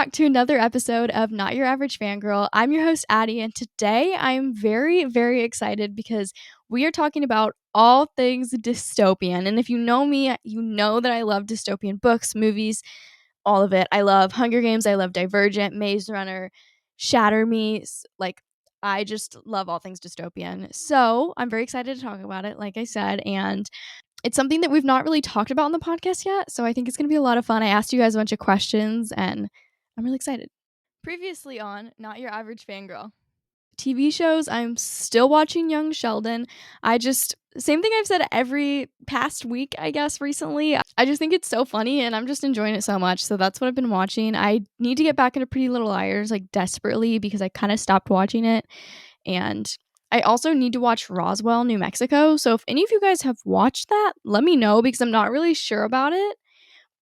back to another episode of Not Your Average Fangirl. I'm your host, Addi, and today I am very, very excited because we are talking about all things dystopian. And if you know me, you know that I love dystopian books, movies, all of it. I love Hunger Games, I love Divergent, Maze Runner, Shatter Me. I just love all things dystopian. So I'm very excited to talk about it, like I said, and it's something that we've not really talked about on the podcast yet, so I think it's going to be a lot of fun. I asked you guys a bunch of questions, and I'm really excited. Previously on Not Your Average Fangirl. TV shows, I'm still watching Young Sheldon. Same thing I've said every past week, I guess, recently. I just think it's so funny, and I'm just enjoying it so much, so that's what I've been watching. I need to get back into Pretty Little Liars, desperately, because I kind of stopped watching it, and I also need to watch Roswell, New Mexico. So if any of you guys have watched that, let me know because I'm not really sure about it.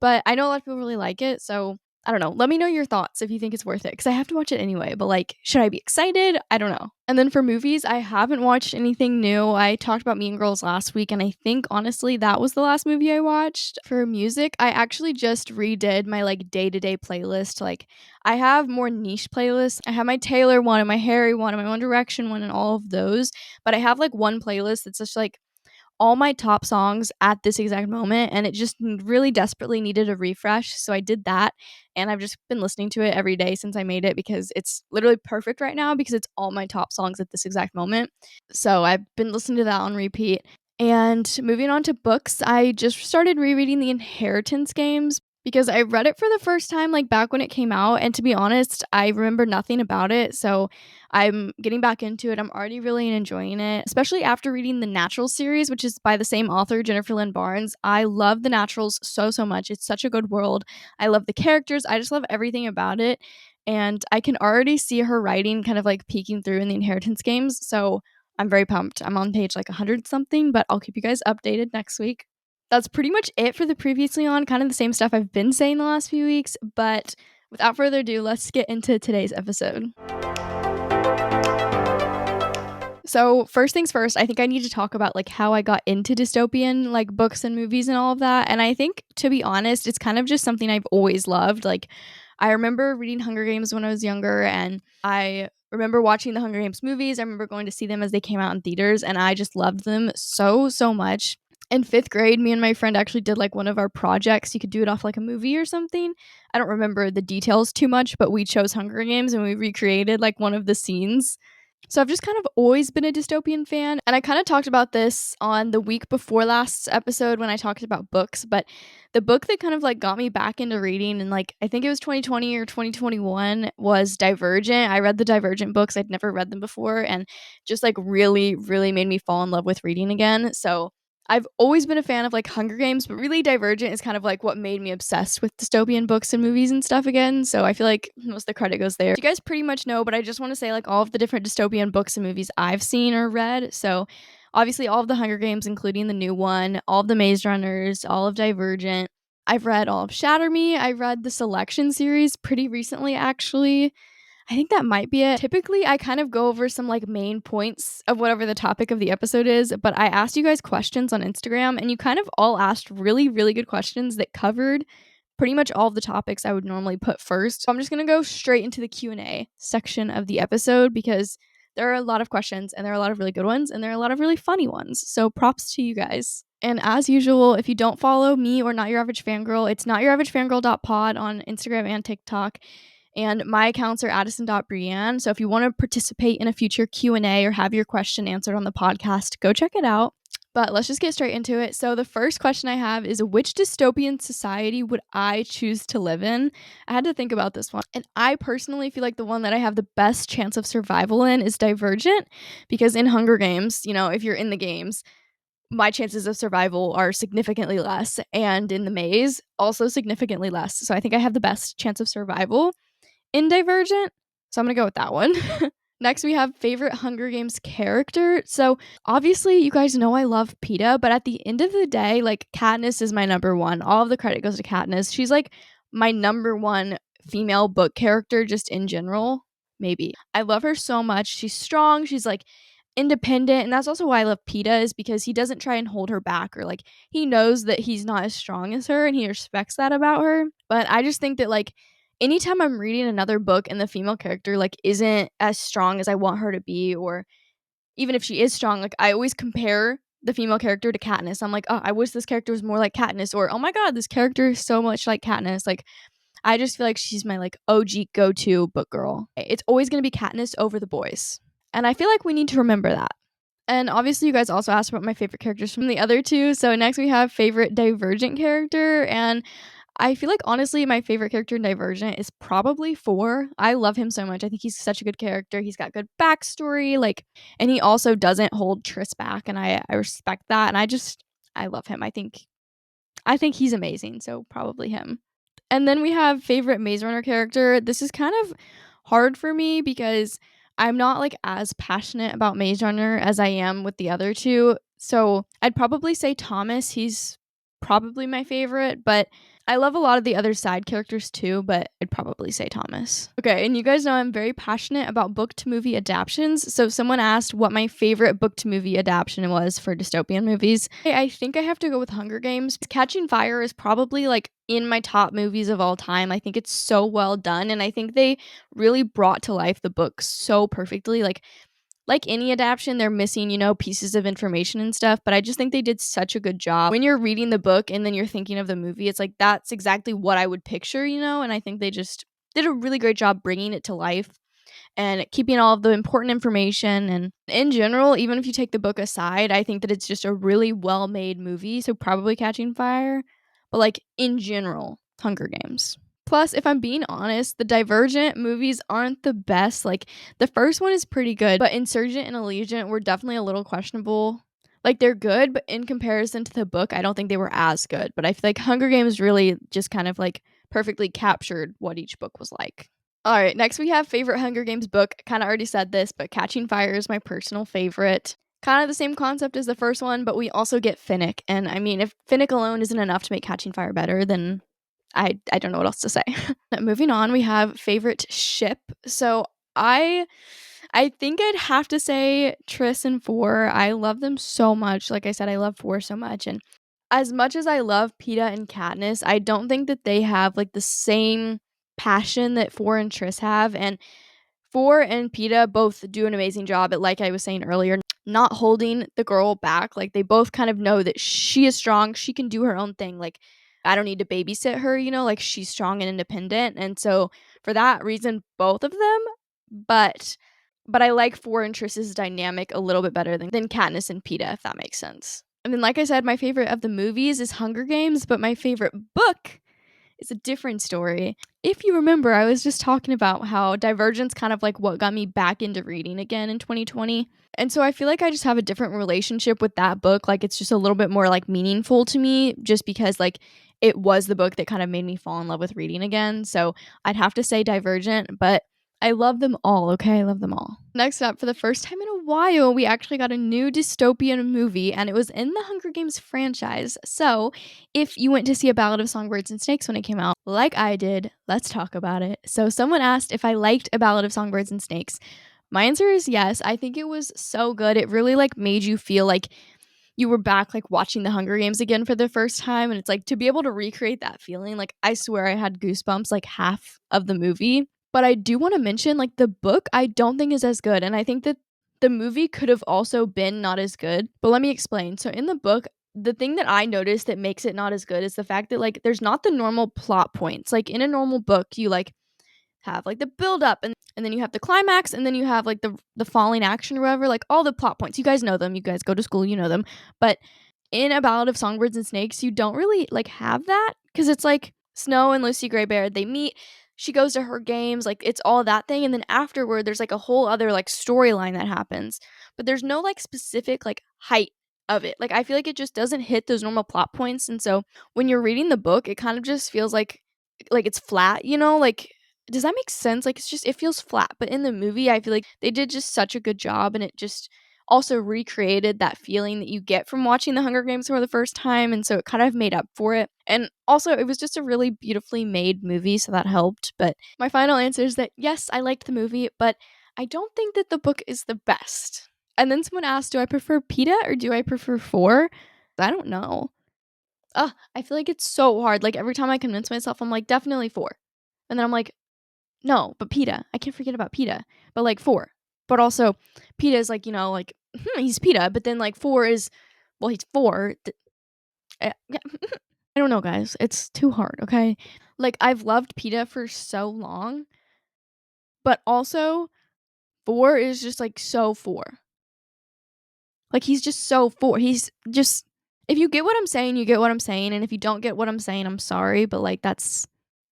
But I know a lot of people really like it. So I don't know. Let me know your thoughts if you think it's worth it because I have to watch it anyway. But should I be excited? I don't know. And then for movies, I haven't watched anything new. I talked about Mean Girls last week, and I think honestly that was the last movie I watched. For music, I actually just redid my day-to-day playlist. I have more niche playlists. I have my Taylor one and my Harry one and my One Direction one and all of those. But I have one playlist that's just all my top songs at this exact moment, and it just really desperately needed a refresh, so I did that, and I've just been listening to it every day since I made it because it's literally perfect right now because it's all my top songs at this exact moment. So I've been listening to that on repeat. And moving on to books, I just started rereading the Inheritance Games because I read it for the first time back when it came out, and to be honest, I remember nothing about it, so I'm getting back into it. I'm already really enjoying it, especially after reading the Naturals series, which is by the same author, Jennifer Lynn Barnes. I love the Naturals so, so much. It's such a good world. I love the characters. I just love everything about it, and I can already see her writing kind of peeking through in the Inheritance Games, so I'm very pumped. I'm on page 100 something, but I'll keep you guys updated next week. That's pretty much it for the previously on, kind of the same stuff I've been saying the last few weeks, but without further ado, let's get into today's episode. So first things first, I think I need to talk about how I got into dystopian books and movies and all of that. And I think, to be honest, it's kind of just something I've always loved. I remember reading Hunger Games when I was younger, and I remember watching the Hunger Games movies. I remember going to see them as they came out in theaters, and I just loved them so, so much. In 5th grade, me and my friend actually did one of our projects. You could do it off a movie or something. I don't remember the details too much, but we chose Hunger Games and we recreated one of the scenes. So I've just kind of always been a dystopian fan, and I kind of talked about this on the week before last episode when I talked about books, but the book that kind of got me back into reading, and I think it was 2020 or 2021, was Divergent. I read the Divergent books. I'd never read them before, and just really, really made me fall in love with reading again. So I've always been a fan of Hunger Games, but really Divergent is kind of what made me obsessed with dystopian books and movies and stuff again. So I feel most of the credit goes there. You guys pretty much know, but I just want to say all of the different dystopian books and movies I've seen or read. So obviously all of the Hunger Games, including the new one, all of the Maze Runners, all of Divergent. I've read all of Shatter Me. I read the Selection series pretty recently, actually. I think that might be it. Typically, I kind of go over some main points of whatever the topic of the episode is, but I asked you guys questions on Instagram, and you kind of all asked really, really good questions that covered pretty much all of the topics I would normally put first. So I'm just going to go straight into the Q&A section of the episode because there are a lot of questions, and there are a lot of really good ones, and there are a lot of really funny ones. So props to you guys. And as usual, if you don't follow me or Not Your Average Fangirl, it's notyouravagefangirl.pod on Instagram and TikTok. And my accounts are addison.brienne. So if you want to participate in a future Q&A or have your question answered on the podcast, go check it out. But let's just get straight into it. So the first question I have is, which dystopian society would I choose to live in? I had to think about this one. And I personally feel the one that I have the best chance of survival in is Divergent, because in Hunger Games, if you're in the games, my chances of survival are significantly less. And in the maze, also significantly less. So I think I have the best chance of survival in Divergent, so I'm gonna go with that one. Next, we have favorite Hunger Games character. So obviously, you guys know I love Peeta, but at the end of the day, Katniss is my number one. All of the credit goes to Katniss. She's my number one female book character just in general, maybe. I love her so much. She's strong. She's independent, and that's also why I love Peeta, is because he doesn't try and hold her back, or he knows that he's not as strong as her, and he respects that about her. But I just think that anytime I'm reading another book and the female character, like, isn't as strong as I want her to be, or even if she is strong, like, I always compare the female character to Katniss. I'm like, "Oh, I wish this character was more like Katniss," or, "Oh my god, this character is so much like Katniss." Like, I just feel like she's my, like, OG go-to book girl. It's always gonna be Katniss over the boys, and I feel like we need to remember that. And obviously, you guys also asked about my favorite characters from the other two. So next we have favorite Divergent character, and I feel like honestly, my favorite character in Divergent is probably Four. I love him so much. I think he's such a good character. He's got good backstory, like, and he also doesn't hold Tris back, and I respect that. And I love him. I think he's amazing. So probably him. And then we have favorite Maze Runner character. This is kind of hard for me because I'm not like as passionate about Maze Runner as I am with the other two. So I'd probably say Thomas. He's probably my favorite, but I love a lot of the other side characters too, but I'd probably say Thomas. Okay, and you guys know I'm very passionate about book to movie adaptations. So someone asked what my favorite book to movie adaptation was for dystopian movies. I think I have to go with Hunger Games. Catching Fire is probably like in my top movies of all time. I think it's so well done, and I think they really brought to life the book so perfectly. Like any adaptation, they're missing, pieces of information and stuff, but I just think they did such a good job. When you're reading the book and then you're thinking of the movie, it's like that's exactly what I would picture, and I think they just did a really great job bringing it to life and keeping all of the important information. And in general, even if you take the book aside, I think that it's just a really well-made movie, so probably Catching Fire, but like in general, Hunger Games. Plus, if I'm being honest, the Divergent movies aren't the best. Like, the first one is pretty good, but Insurgent and Allegiant were definitely a little questionable. Like, they're good, but in comparison to the book, I don't think they were as good. But I feel like Hunger Games really just kind of like perfectly captured what each book was like. All right, next we have favorite Hunger Games book. Kind of already said this, but Catching Fire is my personal favorite. Kind of the same concept as the first one, but we also get Finnick. And I mean, if Finnick alone isn't enough to make Catching Fire better, then I don't know what else to say. Moving on, we have favorite ship. So I think I'd have to say Tris and Four. I love them so much. Like I said, I love Four so much. And as much as I love Peta and Katniss, I don't think that they have like the same passion that Four and Tris have. And Four and Peta both do an amazing job at, like I was saying earlier, not holding the girl back. Like, they both kind of know that she is strong. She can do her own thing. Like, I don't need to babysit her, like, she's strong and independent. And so for that reason, both of them. But I like Four and Triss's dynamic a little bit better than Katniss and Peta, if that makes sense. And then, like I said, my favorite of the movies is Hunger Games, but my favorite book is a different story. If you remember, I was just talking about how Divergent's kind of like what got me back into reading again in 2020. And so I feel like I just have a different relationship with that book. Like, it's just a little bit more like meaningful to me just because like it was the book that kind of made me fall in love with reading again. So I'd have to say Divergent, but I love them all, okay? I love them all. Next up, for the first time in a while, we actually got a new dystopian movie, and it was in the Hunger Games franchise. So, if you went to see A Ballad of Songbirds and Snakes when it came out, like I did, let's talk about it. So, someone asked if I liked A Ballad of Songbirds and Snakes. My answer is yes. I think it was so good. It really like made you feel like you were back like watching the Hunger Games again for the first time, and it's like to be able to recreate that feeling, like I swear I had goosebumps like half of the movie. But I do want to mention, like, the book I don't think is as good, and I think that the movie could have also been not as good. But let me explain. So in the book, the thing that I noticed that makes it not as good is the fact that like there's not the normal plot points. Like in a normal book, you like have like the build up and then you have the climax and then you have like the falling action or whatever, like all the plot points. You guys know them. You guys go to school, you know them. But in A Ballad of Songbirds and Snakes, you don't really like have that because it's like Snow and Lucy Greybeard, they meet, she goes to her games, like it's all that thing, and then afterward there's like a whole other like storyline that happens. But there's no like specific like height of it. Like I feel like it just doesn't hit those normal plot points, and so when you're reading the book, it kind of just feels like it's flat, like does that make sense? Like it's just it feels flat. But in the movie, I feel like they did just such a good job, and it just also recreated that feeling that you get from watching the Hunger Games for the first time, and so it kind of made up for it. And also it was just a really beautifully made movie, so that helped. But my final answer is that yes, I liked the movie, but I don't think that the book is the best. And then someone asked, do I prefer Peta or do I prefer Four? I don't know. I feel like it's so hard. Like every time I convince myself, I'm like, definitely Four. And then I'm like, No, but PETA. I can't forget about PETA. But like 4. But also PETA is like, like he's PETA, but then like 4 is well, he's 4. Yeah. I don't know, guys. It's too hard, okay? Like I've loved PETA for so long, but also 4 is just like so 4. Like he's just so 4. He's just if you get what I'm saying, you get what I'm saying, and if you don't get what I'm saying, I'm sorry, but like that's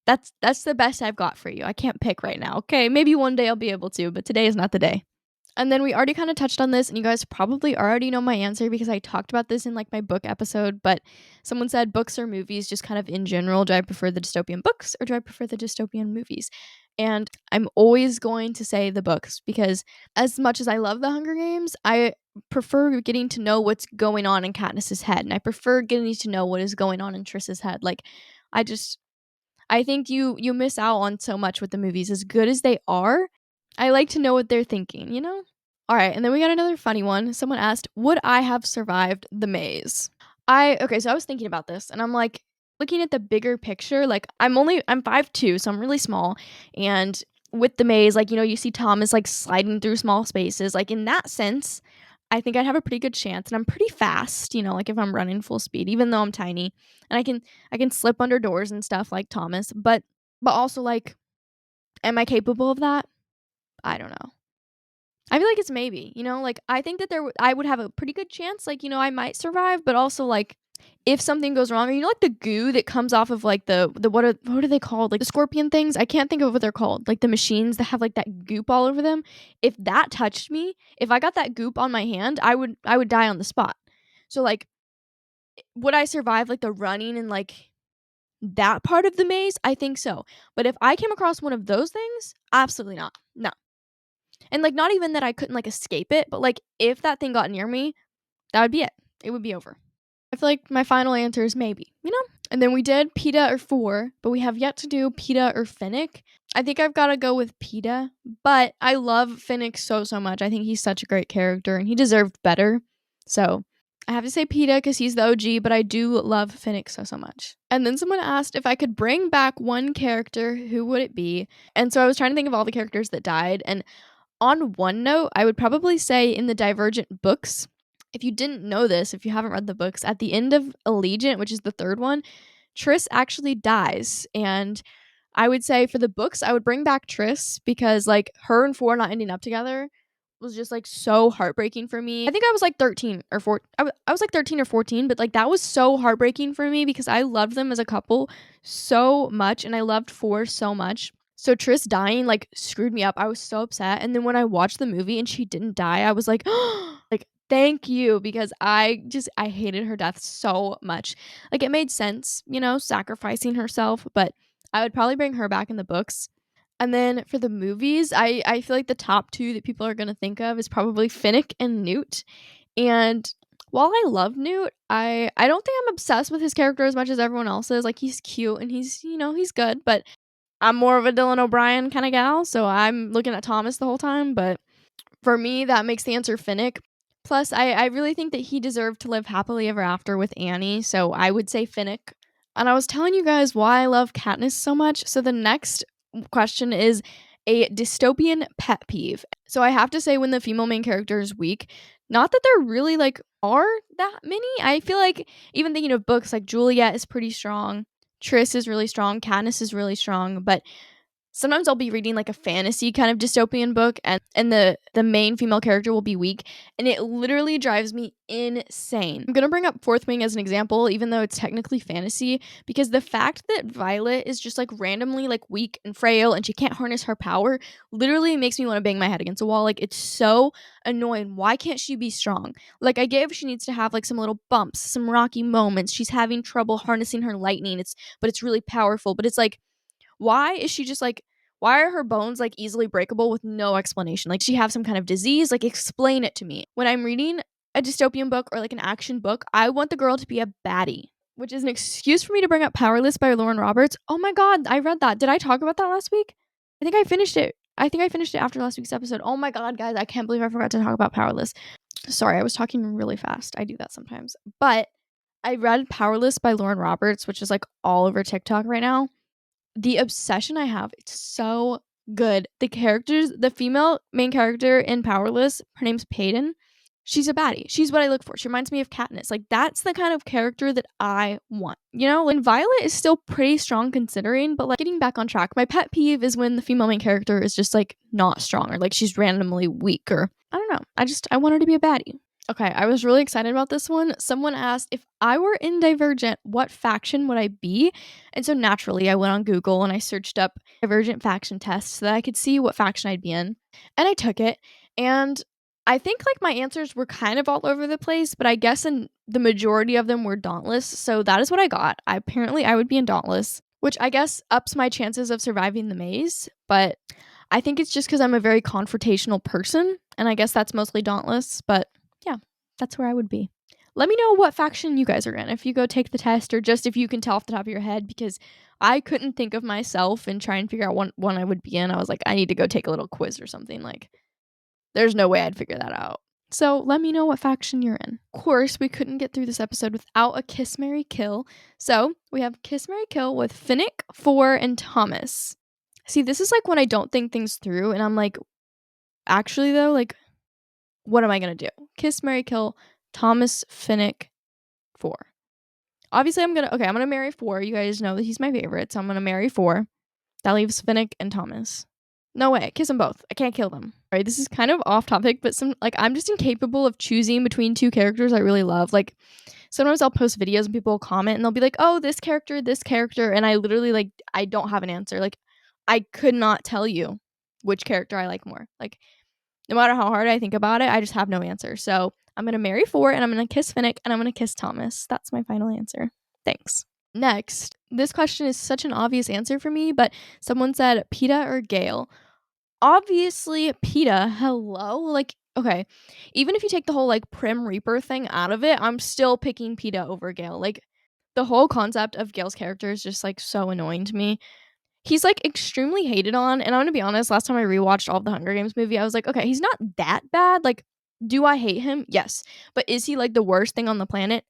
the best I've got for you. I can't pick right now. Okay, maybe one day I'll be able to, but today is not the day. And then we already kind of touched on this, and you guys probably already know my answer because I talked about this in like my book episode. But someone said books or movies, just kind of in general. Do I prefer the dystopian books or do I prefer the dystopian movies? And I'm always going to say the books because as much as I love the Hunger Games, I prefer getting to know what's going on in Katniss's head, and I prefer getting to know what is going on in Triss's head. Like, I just I think you miss out on so much with the movies, as good as they are. I like to know what they're thinking. All right, and then we got another funny one. Someone asked, "Would I have survived the maze?" So I was thinking about this, and I'm like looking at the bigger picture. Like I'm 5'2", so I'm really small, and with the maze, like you see Thomas like sliding through small spaces. Like in that sense, I think I'd have a pretty good chance, and I'm pretty fast. Like if I'm running full speed, even though I'm tiny, and I can slip under doors and stuff like Thomas. But also like, am I capable of that? I don't know. I feel like it's maybe, like I think that I would have a pretty good chance, like, I might survive, but also like if something goes wrong, or like the goo that comes off of like the what are they called? Like the scorpion things? I can't think of what they're called. Like the machines that have like that goop all over them. If that touched me, if I got that goop on my hand, I would die on the spot. So like would I survive like the running and like that part of the maze? I think so. But if I came across one of those things, absolutely not. No. And like not even that I couldn't like escape it, but like if that thing got near me, that would be it. It would be over. I feel like my final answer is maybe. And then we did PETA or 4, but we have yet to do PETA or Finnick. I think I've got to go with PETA, but I love Finnick so much. I think he's such a great character and he deserved better. So I have to say PETA because he's the OG, but I do love Finnick so much. And then someone asked if I could bring back one character, who would it be? And so I was trying to think of all the characters that died. And on one note, I would probably say in the Divergent books, if you didn't know this, if you haven't read the books, at the end of Allegiant, which is the third one, Triss actually dies. And I would say for the books, I would bring back Triss because like her and 4 not ending up together was just like so heartbreaking for me. I think I was like 13 or 14. I was like 13 or 14, but like that was so heartbreaking for me because I loved them as a couple so much and I loved 4 so much. So Triss dying like screwed me up. I was so upset. And then when I watched the movie and she didn't die, I was like, like thank you because I hated her death so much. Like it made sense, sacrificing herself, but I would probably bring her back in the books. And then for the movies, I feel like the top 2 that people are going to think of is probably Finnick and Newt. And while I love Newt, I don't think I'm obsessed with his character as much as everyone else is. Like he's cute and he's good, but I'm more of a Dylan O'Brien kind of gal, so I'm looking at Thomas the whole time, but for me, that makes the answer Finnick. Plus, I really think that he deserved to live happily ever after with Annie, so I would say Finnick. And I was telling you guys why I love Katniss so much, so the next question is a dystopian pet peeve. So I have to say when the female main character is weak, not that there really like are that many. I feel like even thinking of books like Juliet is pretty strong, Triss is really strong, Katniss is really strong, but sometimes I'll be reading like a fantasy kind of dystopian book and the main female character will be weak and it literally drives me insane. I'm going to bring up Fourth Wing as an example even though it's technically fantasy because the fact that Violet is just like randomly like weak and frail and she can't harness her power literally makes me want to bang my head against a wall. Like it's so annoying. Why can't she be strong? Like I get if she needs to have like some little bumps, some rocky moments. She's having trouble harnessing her lightning. But it's really powerful. But it's like why is she just like why are her bones like easily breakable with no explanation? Like, does she have some kind of disease? Like, explain it to me. When I'm reading a dystopian book or like an action book, I want the girl to be a baddie, which is an excuse for me to bring up Powerless by Lauren Roberts. Oh my god, I read that. Did I talk about that last week? I think I finished it. I think I finished it after last week's episode. Oh my god, guys, I can't believe I forgot to talk about Powerless. Sorry, I was talking really fast. I do that sometimes. But I read Powerless by Lauren Roberts, which is like all over TikTok right now. The obsession I have, it's so good. The female main character in Powerless, her name's Peyton. She's a baddie. She's what I look for. She reminds me of Katniss. Like, that's the kind of character that I want. You know, and Violet is still pretty strong considering, but like getting back on track. My pet peeve is when the female main character is just like not strong or like she's randomly weak or I don't know. I want her to be a baddie. Okay, I was really excited about this one. Someone asked if I were in Divergent, what faction would I be? And so naturally, I went on Google and I searched up Divergent faction tests so that I could see what faction I'd be in. And I took it. And I think like my answers were kind of all over the place, but I guess the majority of them were Dauntless. So that is what I got. Apparently, I would be in Dauntless, which I guess ups my chances of surviving the maze. But I think it's just because I'm a very confrontational person. And I guess that's mostly Dauntless. But yeah, that's where I would be. Let me know what faction you guys are in if you go take the test or just if you can tell off the top of your head because I couldn't think of myself and try and figure out one I would be in. I was like, I need to go take a little quiz or something. Like, there's no way I'd figure that out. So let me know what faction you're in. Of course, we couldn't get through this episode without a Kiss, Marry, Kill. So we have Kiss, Marry, Kill with Finnick, Four, and Thomas. See, this is like when I don't think things through and I'm like, actually though, like, what am I going to do? Kiss, Marry, Kill, Thomas, Finnick, Four. Obviously, I'm going to marry Four. You guys know that he's my favorite, so I'm going to marry Four. That leaves Finnick and Thomas. No way. Kiss them both. I can't kill them. All right, this is kind of off topic, but I'm just incapable of choosing between two characters I really love. Like, sometimes I'll post videos and people will comment and they'll be like, oh, this character, and I literally, like, I don't have an answer. Like, I could not tell you which character I like more. Like, no matter how hard I think about it, I just have no answer. So I'm going to marry Four and I'm going to kiss Finnick and I'm going to kiss Thomas. That's my final answer. Thanks. Next, this question is such an obvious answer for me, but someone said Peeta or Gale. Obviously, Peeta, hello. Like, okay, even if you take the whole like Prim Reaper thing out of it, I'm still picking Peeta over Gale. Like, the whole concept of Gale's character is just like so annoying to me. He's like extremely hated on, and I'm gonna be honest, last time I rewatched all of the Hunger Games movie, I was like, okay, he's not that bad. Like, do I hate him? Yes. But is he like the worst thing on the planet?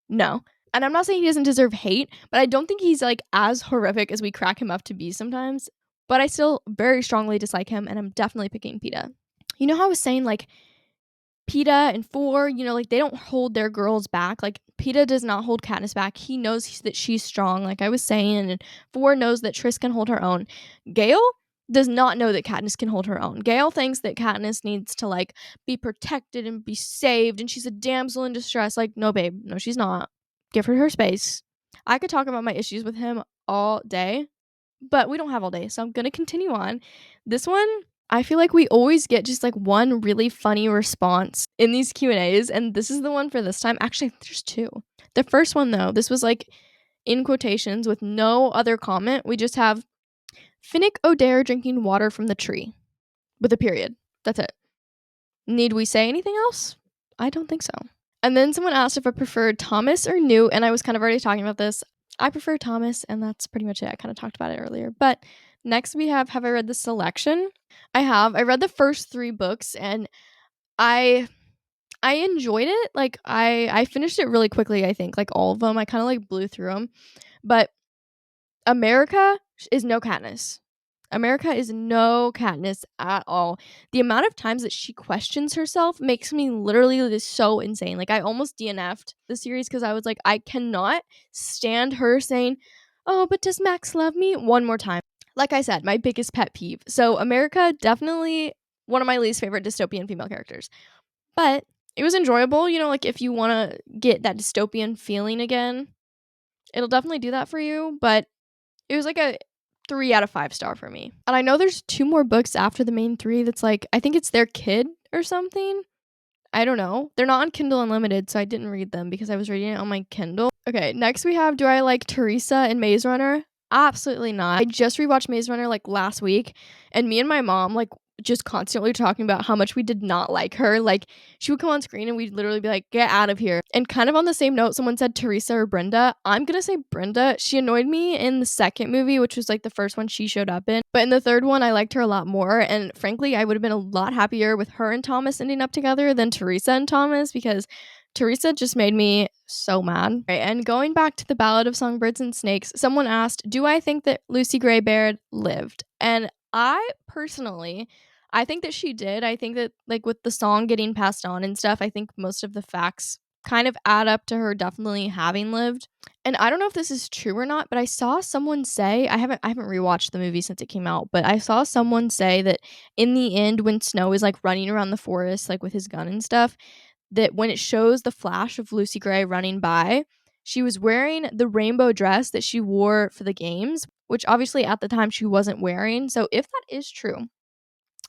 No. And I'm not saying he doesn't deserve hate, but I don't think he's like as horrific as we crack him up to be sometimes. But I still very strongly dislike him, and I'm definitely picking Peeta. You know how I was saying like Peeta and Four, you know, like they don't hold their girls back. Like, Peeta does not hold Katniss back. He knows that she's strong, like I was saying, and Four knows that Triss can hold her own. Gale does not know that Katniss can hold her own. Gale thinks that Katniss needs to like be protected and be saved, and she's a damsel in distress. Like, no, babe, no, she's not. Give her space. I could talk about my issues with him all day, but we don't have all day, so I'm gonna continue on. This one, I feel like we always get just like one really funny response in these Q&As, and this is the one for this time. Actually, there's two. The first one though, this was like in quotations with no other comment. We just have Finnick O'Dare drinking water from the tree with a period. That's it. Need we say anything else? I don't think so. And then someone asked if I preferred Thomas or Newt, and I was kind of already talking about this. I prefer Thomas, and that's pretty much it. I kind of talked about it earlier. But next we have I read the selection? I have. I read the first 3 books, and I enjoyed it. Like, I finished it really quickly, I think. Like, all of them. I kind of, like, blew through them. But America is no Katniss. America is no Katniss at all. The amount of times that she questions herself makes me literally just so insane. Like, I almost DNF'd the series because I was like, I cannot stand her saying, oh, but does Max love me? One more time. Like I said, my biggest pet peeve. So America, definitely one of my least favorite dystopian female characters. But it was enjoyable. You know, like if you want to get that dystopian feeling again, it'll definitely do that for you. But it was like a 3 out of 5 star for me. And I know there's 2 more books after the main 3 that's like, I think it's their kid or something. I don't know. They're not on Kindle Unlimited, so I didn't read them because I was reading it on my Kindle. Okay, next we have, do I like Teresa in Maze Runner? Absolutely not. I just rewatched Maze Runner like last week, and me and my mom like just constantly talking about how much we did not like her. Like, she would come on screen and we'd literally be like, get out of here. And kind of on the same note, someone said Teresa or Brenda. I'm gonna say Brenda. She annoyed me in the second movie, which was like the first one she showed up in, but in the third one I liked her a lot more, and frankly I would have been a lot happier with her and Thomas ending up together than Teresa and Thomas, because Teresa just made me so mad. Right, and going back to the Ballad of Songbirds and Snakes, someone asked, do I think that Lucy Gray Baird lived? And I personally, I think that she did. I think that, like, with the song getting passed on and stuff, I think most of the facts kind of add up to her definitely having lived. And I don't know if this is true or not, but I saw someone say, I haven't rewatched the movie since it came out, but I saw someone say that in the end when Snow is like running around the forest like with his gun and stuff, that when it shows the flash of Lucy Gray running by, she was wearing the rainbow dress that she wore for the games, which obviously at the time she wasn't wearing. So if that is true,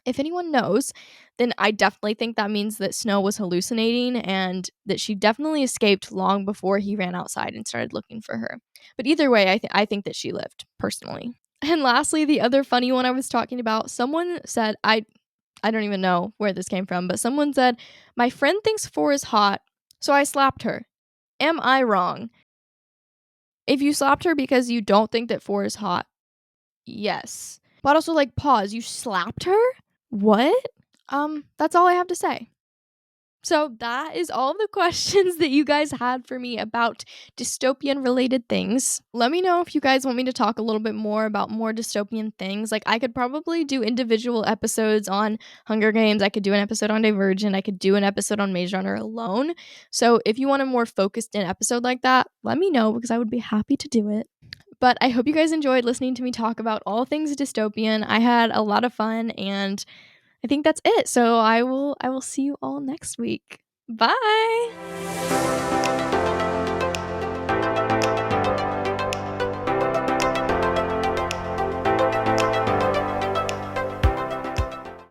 if anyone knows, then I definitely think that means that Snow was hallucinating and that she definitely escaped long before he ran outside and started looking for her. But either way, I think that she lived personally. And lastly, the other funny one I was talking about, someone said, I don't even know where this came from, but someone said, "My friend thinks 4 is hot, so I slapped her." Am I wrong? If you slapped her because you don't think that 4 is hot, yes. But also, like, pause, you slapped her? What? That's all I have to say. So that is all the questions that you guys had for me about dystopian related things. Let me know if you guys want me to talk a little bit more about more dystopian things. Like, I could probably do individual episodes on Hunger Games. I could do an episode on Divergent. I could do an episode on Maze Runner alone. So if you want a more focused in episode like that, let me know because I would be happy to do it. But I hope you guys enjoyed listening to me talk about all things dystopian. I had a lot of fun and I think that's it. So I will see you all next week. Bye.